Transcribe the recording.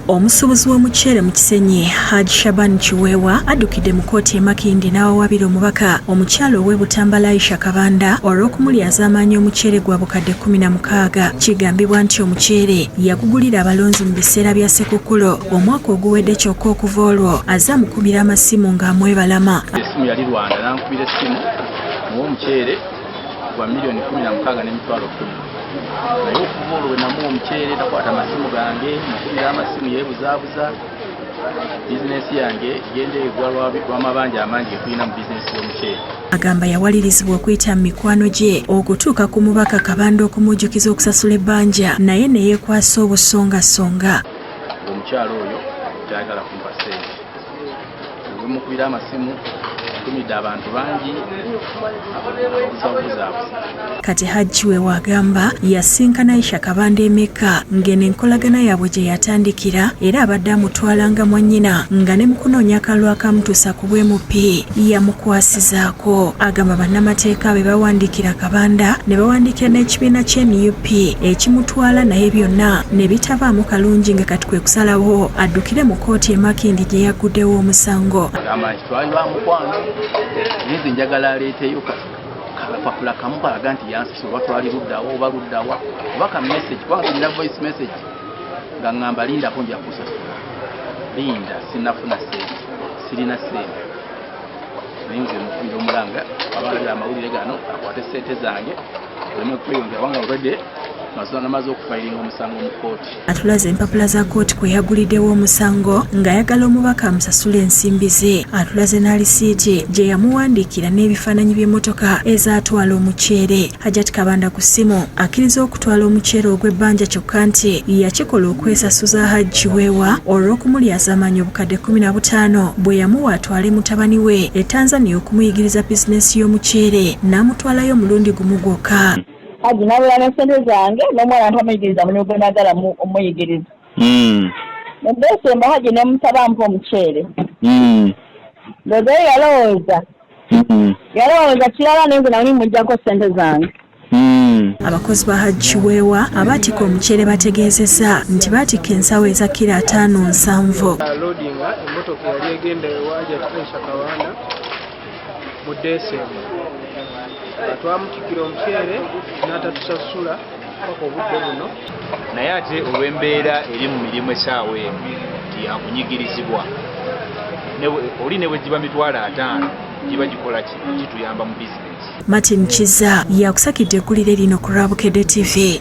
Omusuubuzi w'omuceere mu Kisenyi Haji Shaban Chiwewa addukidde mu kkooti e Makindye n'awawabira omubaka omukyala ow'e Butambala Aisha Kabanda olw'okumulyaza amaanyi omuceere gwa bukadde 16. Kigambibwa nti omuceere yagugulira abalonzi mu biseera bya Ssekukkulu omwaka oguwedde kyokka okuva olwo azze amukubira amasimu ng'amwebalama. Essimu yali Rwanda n'ankubira essimu muw'omuceere gwa miliyoni 16 n'emitwalo 10. Naye okuva olwo bwe namuwa omuceere takwata amasimu gange mukubira amasimu yeebuzaabuza bizinesi yange genda egwa lw'amabanja amangi ekulina mu bizinesi y'omuceere. Agamba yawalirizibwa okuyita mu mikwano gye okutuuka ku mubaka Kabanda okumujjukiza okusasula ebbanja naye ne yeekwasa obusongasonga. Omukyala oyo tayagala kumpa ssente. Bwe mukubira amasimu tumidde abantu bangi kati Haji we wagamba yasinkana Aisha Kabanda emeka ng'eno enkolagana yaabwe gye yatandikira era abadde amutwala nga mwannyina nga ne mu kunoonya akalulu akamutuusa ku bwemupi yamukwasizaako. Agamba bannamateeka be bawandiikira Kabanda ne bawandiikira n'ekibiina ky'NUP ekimutwala naye byonna ne bitavaamu kalungi nga kati kwe kusalawo addukire mu kkooti e Makindye gye yagguddewo omusango. Nizi njagala aleeteyo kapapula kamu kalaga nti yansasula twali luddawa oba luddawa oba ka message kubanga nina voice message nga ngamba lindako nja kusasula linda sinafuna ssente sirina ssente nayinza mufumira omulanga abalabira amawulire gano akwate ssente zange oleme kweyongera wanga already namaze okufayiringa omusango mu kkooti. Atulaze empapula za kkooti kwe yaguliddewo omusango ng'ayagala omubaka amusasula ensimbi ze. Atulaze n'alisiiti gye yamuwandiikira n'ebifaananyi by'emmotoka ezaatwala omuceere. Hajati Kabanda ku ssimu akkiriza okutwala omuceere ogw'ebbanja kyokka nti yakikola okwesasuza Haji Weewa olw'okumulyaza amaanyi obukadde 15 bwe yamuwa atwale mutabani we e Tanzania okumuyigiriza bizinesi y'omuceere n'amutwalayo omulundi gumu gwokka. Haji nabula n'ensente zange n'omwana ntamuyigiriza mulimu gwe naagala omuyigiriza. Ne Desemba Haji ne musaba ampa omuceere. Ndoze yalowooza kirala naye nze nali muggyako ssente zange. Abakozi ba Haji Weewa abaatika omuceere bategeezezza nti baatika ensawo eza kilo 5-7. Loadinga emmotoka yali egenda ewaja Aisha Kabanda mu Desemba. Twamutikira omuceere n'atatusasula paka obudde buno. Naye ate olw'embeera eri mu mirimu essaawa eno nti yakunyigirizibwa oli ne bwe giba mitwalo 5 giba gikola kituyamba mu bizinesi. Martin Kiza yakusakidde eggulire lino ku Rabukedde TV.